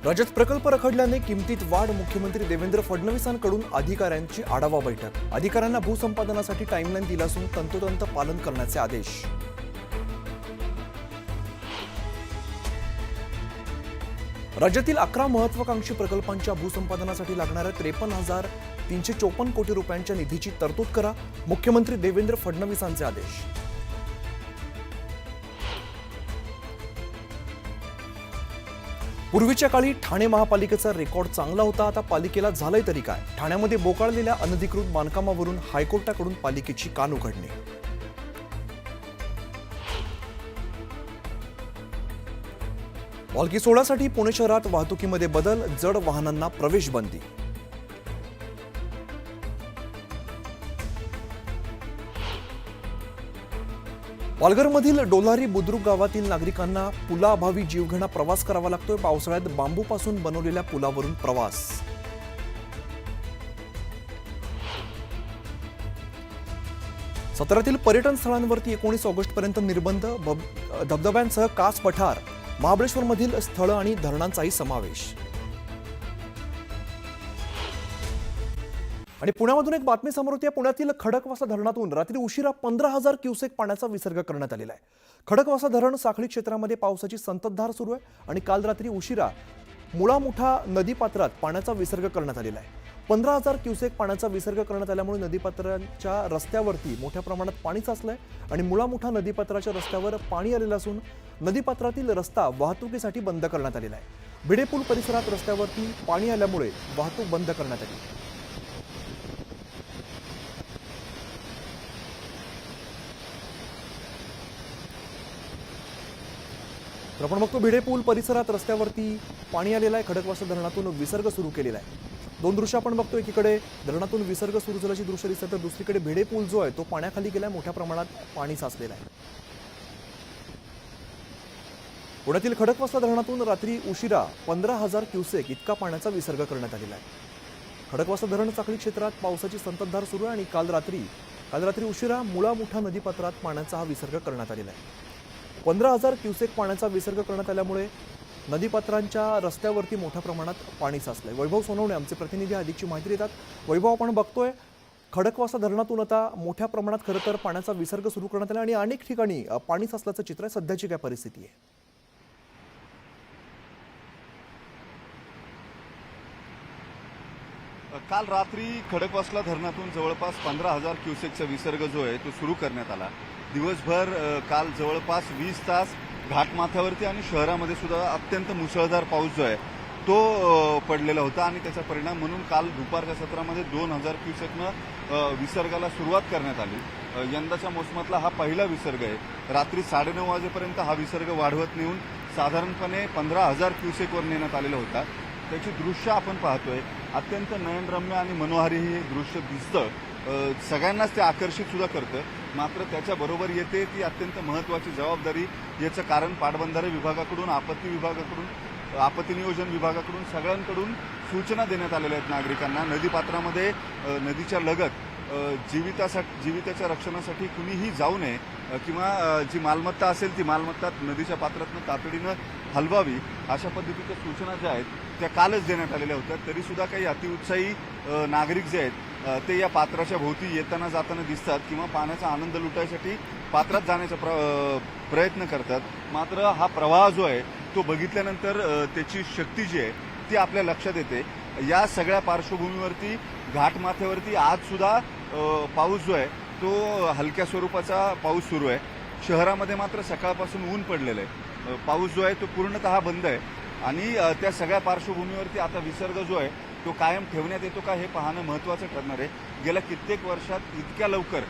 राज्यात प्रकल्प रखडल्याने किमतीत वाढ, मुख्यमंत्री देवेंद्र फडणवीसांकडून अधिकाऱ्यांची आढावा बैठक। अधिकाऱ्यांना भूसंपादनासाठी टाइमलाईन दिला असून तंतोतंत पालन करण्याचे आदेश। राज्यातील 11 महत्त्वाकांक्षी प्रकल्पांच्या भूसंपादनासाठी लागणाऱ्या 53,354 कोटी रुपयांच्या निधीची तरतूद करा, मुख्यमंत्री देवेंद्र फडणवीसांचे आदेश। पूर्वीच्या काळी ठाणे महापालिकेचा रेकॉर्ड चांगला होता, आता पालिकेला झालंय तरी काय? ठाण्यामध्ये बोकाळलेल्या अनधिकृत बांधकामावरून हायकोर्टाकडून पालिकेची कान उघडणी। पालखी सोहळ्यासाठी पुणे शहरात वाहतुकीमध्ये बदल, जड वाहनांना प्रवेश बंदी। पालघरमधील डोलारी बुद्रुक गावातील नागरिकांना पुलाअभावी जीवघेणा प्रवास करावा लागतोय। पावसाळ्यात बांबूपासून बनवलेल्या पुलावरून प्रवास। सत्रातील पर्यटन स्थळांवरती 19 ऑगस्टपर्यंत निर्बंध, धबधब्यांसह कास पठार, महाबळेश्वरमधील स्थळं आणि धरणांचाही समावेश। आणि पुण्यामधून एक बातमी समोर येते। पुण्यातील खडकवासला धरणातून रात्री उशिरा 15,000 क्युसेक पाण्याचा विसर्ग करण्यात आलेला आहे। खडकवासला धरण साखळी क्षेत्रामध्ये पावसाची संततधार सुरू आहे आणि काल रात्री उशिरा मुळामुठा नदीपात्रात पाण्याचा विसर्ग करण्यात आलेला आहे। 15,000 क्युसेक पाण्याचा विसर्ग करण्यात आल्यामुळे नदीपात्राच्या रस्त्यावरती मोठ्या प्रमाणात पाणी साचलंय आणि मुळामुठा नदीपात्राच्या रस्त्यावर पाणी आलेलं असून नदीपात्रातील रस्ता वाहतुकीसाठी बंद करण्यात आलेला आहे। भिडेपूल परिसरात रस्त्यावरती पाणी आल्यामुळे वाहतूक बंद करण्यात आली। तर आपण बघतो भिडेपूल परिसरात रस्त्यावरती पाणी आलेलं आहे। खडकवासला धरणातून विसर्ग सुरू केलेला आहे। दोन दृश्य आपण बघतो, एकीकडे धरणातून विसर्ग सुरू झाल्याची दृश्य दिसतात, तर दुसरीकडे भिडेपूल जो आहे तो पाण्याखाली गेलाय, मोठ्या प्रमाणात पाणी साचलेलं आहे। पुण्यातील खडकवासला धरणातून रात्री उशिरा 15,000 क्युसेक इतका पाण्याचा विसर्ग करण्यात आलेला आहे। खडकवासला धरण साखळी क्षेत्रात पावसाची संततधार सुरू आहे आणि काल रात्री उशिरा मुळामुठा नदीपात्रात पाण्याचा हा विसर्ग करण्यात आलेला आहे। 15,000 क्युसेक पाण्याचा विसर्ग करण्यात आल्यामुळे नदीपात्रांच्या रस्त्यावरती मोठ्या प्रमाणात पाणी साचलंय। वैभव सोनवणे आमचे प्रतिनिधी अधिकची माहिती देतात। वैभव, आपण बघतोय खडकवासला धरणातून आता मोठ्या प्रमाणात खरं तर पाण्याचा विसर्ग सुरू करण्यात आला आणि अनेक ठिकाणी पाणी साचल्याचं चित्र आहे। सध्याची काय परिस्थिती आहे? काल रात्री खडकवासला धरणातून जवळपास 15,000 क्युसेकचा विसर्ग जो आहे तो सुरू करण्यात आला। दिवसभर काल जवळपास 20 तास घाटमाथ्यावरती आणि शहरामध्ये सुद्धा अत्यंत मुसळधार पाऊस जो आहे तो पडलेला होता आणि त्याचा परिणाम म्हणून काल दुपारच्या सत्रामध्ये 2,000 क्युसेकनं विसर्गाला सुरुवात करण्यात आली। यंदाच्या मोसमातला हा पहिला विसर्ग आहे। रात्री 9:30 वाजेपर्यंत हा विसर्ग वाढवत नेऊन साधारणपणे 15,000 क्युसेकवर नेण्यात आलेला होता। त्याची दृश्य आपण पाहतोय, अत्यंत नयनरम्य आणि मनोहारी हे दृश्य दिसतं। सगळ्यांनाच ते आकर्षित सुद्धा करतं, मात्र त्याच्याबरोबर येते ती अत्यंत महत्त्वाची जबाबदारी। याचं कारण पाटबंधारे विभागाकडून, आपत्ती नियोजन विभागाकडून, सगळ्यांकडून सूचना देण्यात आलेल्या आहेत नागरिकांना। नदीपात्रामध्ये नदीच्या लगत जीविताच्या रक्षणासाठी कुणीही जाऊ नये किंवा जी मालमत्ता असेल ती मालमत्ता नदीच्या पात्रातून तातडीनं हलवावी, अशा पद्धतीच्या सूचना ज्या आहेत त्या कालच देण्यात आलेल्या होत्या। तरी सुद्धा काही अतिउत्साही नागरिक जे आहेत ते या पात्राच्या भोवती येताना जाताना दिसतात किंवा पाण्याचा आनंद लुटायसाठी पात्रात जाण्याचा प्रयत्न करतात। मात्र हा प्रवाह जो आहे तो बघितल्यानंतर त्याची शक्ती जी आहे ती आपल्या लक्षात येते। या सगळ्या पार्श्वभूमीवरती घाटमाथ्यावरती आज सुद्धा पाऊस जो आहे तो हलक्या स्वरूपाचा पाऊस सुरू आहे। शहरामध्ये मात्र सकाळपासून ऊन पडलेलं आहे। पाऊस जो आहे तो पूर्णतः बंद आहे आणि त्या सगळ्या पार्श्वभूमीवरती आता विसर्ग जो आहे तो कायम ठेवण्यात येतो का हे पाहणं महत्त्वाचं ठरणार आहे। गेल्या कित्येक वर्षात इतक्या लवकर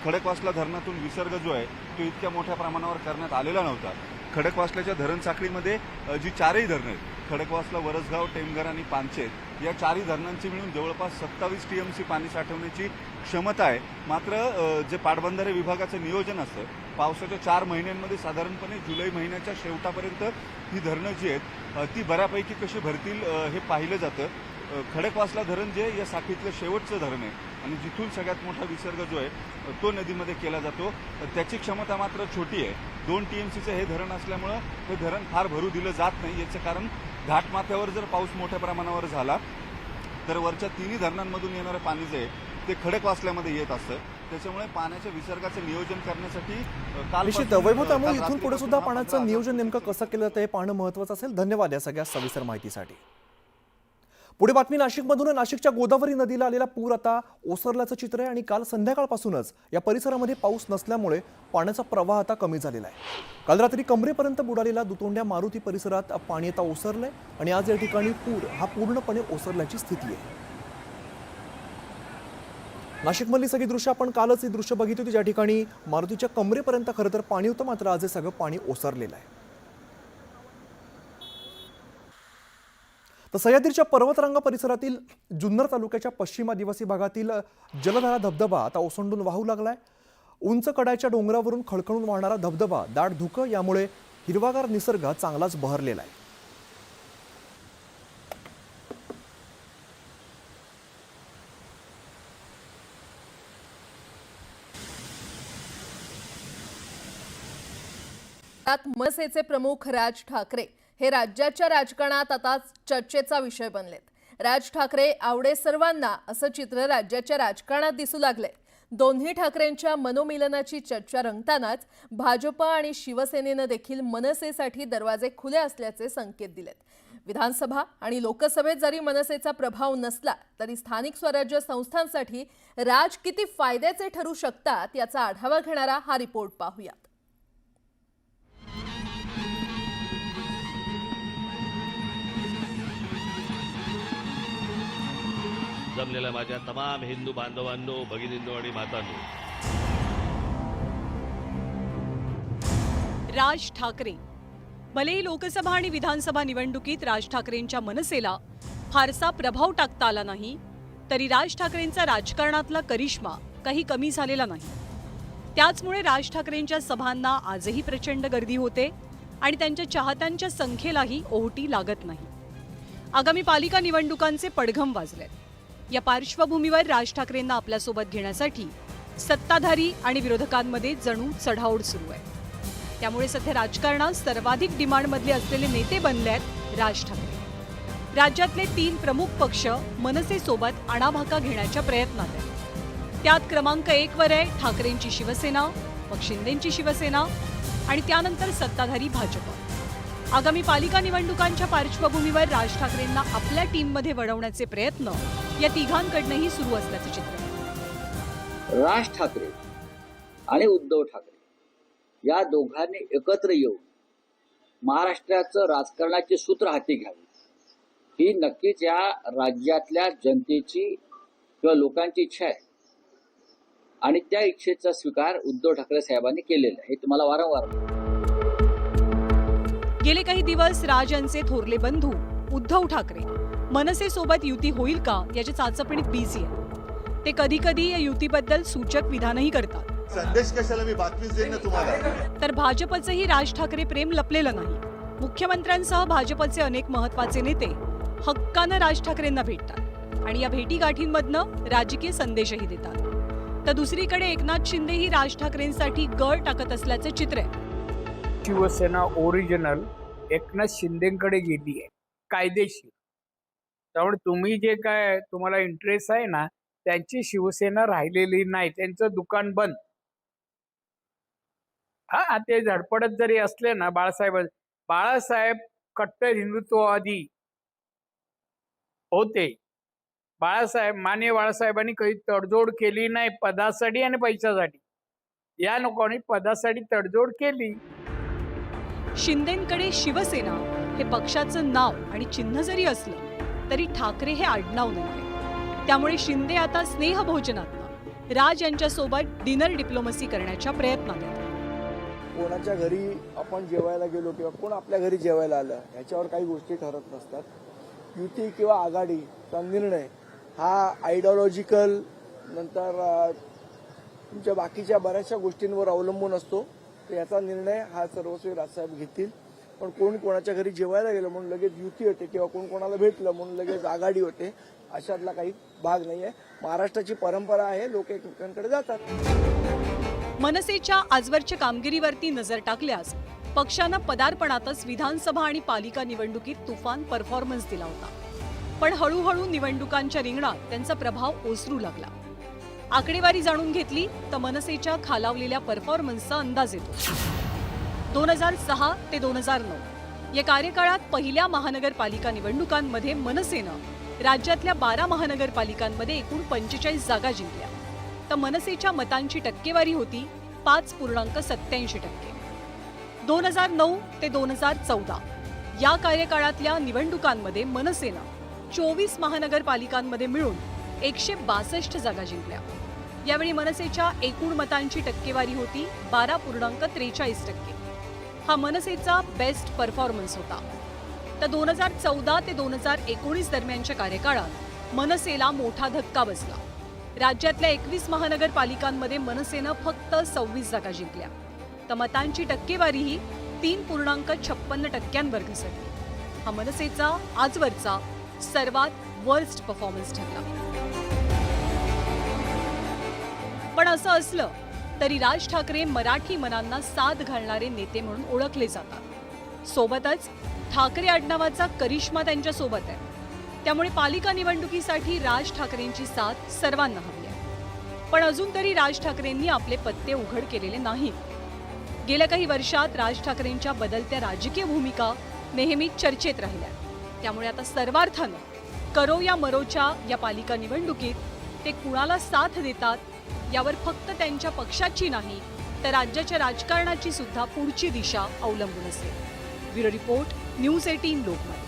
खडकवासला धरणातून विसर्ग जो आहे तो इतक्या मोठ्या प्रमाणावर करण्यात आलेला नव्हता। खडकवासल्याच्या धरण साखळीमध्ये जी चारही धरणं आहेत, खडकवासला, वरसगाव, टेमघर आणि पानशेत, या चारही धरणांची मिळून जवळपास 27 टीएमसी पाणी साठवण्याची क्षमता आहे। मात्र जे पाटबंधारे विभागाचं नियोजन असतं, पावसाच्या 4 महिन्यांमध्ये साधारणपणे जुलै महिन्याच्या शेवटापर्यंत ही धरणं जी आहेत ती बऱ्यापैकी कशी भरतील हे पाहिलं जातं। खडकवासला धरण जे या साखळीतलं शेवटचं धरण आहे आणि जिथून सगळ्यात मोठा विसर्ग जो आहे तो नदीमध्ये केला जातो, त्याची क्षमता मात्र छोटी आहे। 2 टीएमसीचं हे धरण असल्यामुळे हे धरण फार भरू दिलं जात नाही। याचं कारण घाटमाथ्यावर जर पाऊस मोठ्या प्रमाणावर झाला तर वरच्या तिन्ही धरणांमधून येणारं पाणी जे आहे ते खडकवासल्यामध्ये येत असतं. त्याच्यामुळे पाण्याच्या विसर्गाचं नियोजन करण्यासाठी निश्चित वैभव त्यामुळे इथून पुढे सुद्धा पाण्याचं नियोजन नेमकं कसं केलं जातं हे पाहणं महत्त्वाचं असेल. धन्यवाद या सगळ्या सविस्तर माहितीसाठी. पुढे बातमी नाशिकमधून. नाशिकच्या गोदावरी नदीला आलेला पूर आता ओसरल्याचं चित्र आहे आणि काल संध्याकाळपासूनच या परिसरामध्ये पाऊस नसल्यामुळे पाण्याचा प्रवाह आता कमी झालेला आहे. काल रात्री कमरेपर्यंत बुडालेला दुतोंड्या मारुती परिसरात पाणी आता ओसरलंय आणि आज या ठिकाणी पूर हा पूर्णपणे ओसरल्याची स्थिती आहे. नाशिकमधली सगळी दृश्य आपण कालच ही दृश्य बघितली होती, ज्या ठिकाणी मारुतीच्या कमरेपर्यंत खरं तर पाणी होतं, मात्र आज हे सगळं पाणी ओसरलेलं आहे. तर सह्याद्रीच्या पर्वतरांगा परिसरातील जुन्नर तालुक्याच्या पश्चिम आदिवासी भागातील जलधारा धबधबा आता ओसंडून वाहू लागलाय. उंच कड्याच्या डोंगरावरून खळखळून वाहणारा धबधबा दाट धुकं यामुळे हिरवागार निसर्ग चांगलाच बहरलेला आहे. मनसेचे प्रमुख राज ठाकरे हे राज्याच्या राजकारणात आता चर्चेचा विषय बनलेत. राज ठाकरे आवडे सर्वांना असं चित्र राज्याच्या राजकारणात दिसू लागले. दोन्ही ठाकरेंच्या मनोमिलनाची चर्चा रंगतानाच भाजप आणि शिवसेनेनं देखील मनसेसाठी दरवाजे खुले असल्याचे संकेत दिलेत. विधानसभा आणि लोकसभेत जरी मनसेचा प्रभाव नसला तरी स्थानिक स्वराज्य संस्थांसाठी राज किती फायद्याचे ठरू शकतात याचा आढावा घेणारा हा रिपोर्ट पाहूयात. जमलेल्या माझ्या तमाम हिंदू बांधवांनो, भगिनींनो आणि मातांनो, राज ठाकरे. भलेही लोकसभा आणि विधानसभा निवडणुकीत राज ठाकरेंच्या मनसेला फारसा प्रभाव टाकता आला नाही, तरी राज ठाकरेंचा राजकारणातला करिश्मा काही कमी झालेला नाही. त्याचमुळे राज ठाकरेंच्या सभांना आजही प्रचंड गर्दी होते आणि त्यांच्या चाहत्यांच्या संख्येलाही ओहोटी लागत नाही. आगामी पालिका निवडणुकांचे पडघम वाजले. या पार्श्वभूमीवर राज ठाकरेंना आपल्यासोबत घेण्यासाठी सत्ताधारी आणि विरोधकांमध्ये जणू चढाओढ सुरू आहे. त्यामुळे सध्या राजकारणात सर्वाधिक डिमांडमधले असलेले नेते बनले आहेत राज ठाकरे. राज्यातले 3 प्रमुख पक्ष मनसेसोबत आणाभाका घेण्याच्या प्रयत्नात आहेत. त्यात क्रमांक 1 वर आहे ठाकरेंची शिवसेना, मग शिंदेंची शिवसेना आणि त्यानंतर सत्ताधारी भाजप. आगामी पालिका निवडणुकांच्या पार्श्वभूमीवर राज ठाकरेंना आपल्या टीममध्ये वळवण्याचे प्रयत्न या तिघांकडूनही सुरू असल्याचं चित्र आहे. राज ठाकरे आणि उद्धव ठाकरे या दोघांनी एकत्र येऊन महाराष्ट्राचं राजकारणाचे सूत्र हाती घ्यावे, ही नक्कीच या राज्यातल्या जनतेची किंवा लोकांची इच्छा आहे आणि त्या इच्छेचा स्वीकार उद्धव ठाकरे साहेबांनी केलेला आहे. हे तुम्हाला वारंवार. गेले काही दिवस राज यांचे थोरले बंधू उद्धव ठाकरे मनसेसोबत युती होईल का याच्या चाचपणीत बिझी आहेत. ते कधी कधी या युतीबद्दल सूचक विधानही करतात. संदेश कशाला मी बातमीच देईन ना तुम्हाला. तर भाजपचंही राज ठाकरे प्रेम लपलेलं नाही. मुख्यमंत्र्यांसह भाजपचे अनेक महत्वाचे नेते हक्कानं राज ठाकरेंना भेटतात आणि या भेटीगाठींमधनं राजकीय संदेशही देतात. तर दुसरीकडे एकनाथ शिंदेही राज ठाकरेंसाठी गळ टाकत असल्याचे चित्र आहे. शिवसेना ओरिजिनल एकनाथ शिंदेकडे गेली आहे कायदेशीर. त्यामुळे तुम्ही जे काय तुम्हाला इंटरेस्ट आहे ना, त्यांची शिवसेना राहिलेली नाही, त्यांचं दुकान बंद. हा, ते धडपडत जरी असले ना, बाळासाहेब कट्टर हिंदुत्ववादी होते. माननीय बाळासाहेबांनी काही तडजोड केली नाही पदासाठी आणि पैशासाठी. या लोकांनी पदासाठी तडजोड केली. शिंदेंकडे शिवसेना हे पक्षाचं नाव आणि चिन्ह जरी असलं तरी ठाकरे हे आडनाव नाही. त्यामुळे शिंदे आता स्नेहभोजनात राज यांच्यासोबत डिनर डिप्लोमसी करण्याच्या प्रयत्नात आहेत. कोणाच्या घरी आपण जेवायला गेलो किंवा कोण आपल्या घरी जेवायला आलं ह्याच्यावर काही गोष्टी ठरत नसतात. युती किंवा आघाडीचा निर्णय हा आयडिओलॉजिकल नंतर तुमच्या बाकीच्या बऱ्याचशा गोष्टींवर अवलंबून असतो. तर याचा निर्णय हा सर्वस्वी राजसाहेब घेतील. पण कोण कोणाच्या घरी जेवायला गेलं म्हणून लगेच युती होते किंवा कोण कोणाला भेटलं म्हणून लगेच आघाडी होते, अशातला काही भाग नाहीये. महाराष्ट्राची परंपरा आहे, लोक एकमेकांकडे जातात. मनसेच्या आजवरच्या कामगिरीवरती नजर टाकल्यास पक्षानं पदार्पणातच विधानसभा आणि पालिका निवडणुकीत तुफान परफॉर्मन्स दिला होता. पण हळूहळू निवडणुकांच्या रिंगणात त्यांचा प्रभाव ओसरू लागला. आकडेवारी जाणून घेतली तर मनसेच्या खालावलेल्या परफॉर्मन्सचा अंदाज येतो. 2006 ते 2009 या कार्यकाळात पहिल्या महानगरपालिका निवडणुकांमध्ये मनसेनं राज्यातल्या 12 महानगरपालिकांमध्ये एकूण 45 जागा जिंकल्या. तर मनसेच्या मतांची टक्केवारी होती 5.87%. 2009 ते 2014 या कार्यकाळातल्या निवडणुकांमध्ये मनसेनं 24 महानगरपालिकांमध्ये मिळून 162 जागा जिंकल्या. यावेळी मनसेच्या एकूण मतांची टक्केवारी होती 12.43%. हा मनसेचा बेस्ट परफॉर्मन्स होता. तर 2014 ते 2019 दरम्यानच्या कार्यकाळात मनसेला मोठा धक्का बसला. राज्यातल्या 21 महानगरपालिकांमध्ये मनसेनं फक्त 26 जागा जिंकल्या. तर मतांची टक्केवारीही 3.56% घसरली. हा मनसेचा आजवरचा सर्वात वर्स्ट परफॉर्मन्स ठरला. पण असं असलं तरी राज ठाकरे मराठी मनांना साथ घालणारे नेते म्हणून ओळखले जातात. सोबतच ठाकरे आडनावाचा करिश्मा त्यांच्या सोबत आहे. त्यामुळे पालिका निवडणुकीसाठी राज ठाकरेंची साथ सर्वांना हवी आहे. पण अजून तरी राज ठाकरेंनी आपले पत्ते उघड केलेले नाहीत. गेल्या काही वर्षात राज ठाकरेंच्या बदलत्या राजकीय भूमिका नेहमी चर्चेत राहिल्या. त्यामुळे आता सर्वार्थानं करो या मरोच्या या पालिका निवडणुकीत ते कुणाला साथ देतात यावर फक्त त्यांच्या पक्षाची नाही तर राज्याच्या राजकारणाची सुद्धा पुढची दिशा अवलंबून असेल. Bureau report, news 18 Lokmat.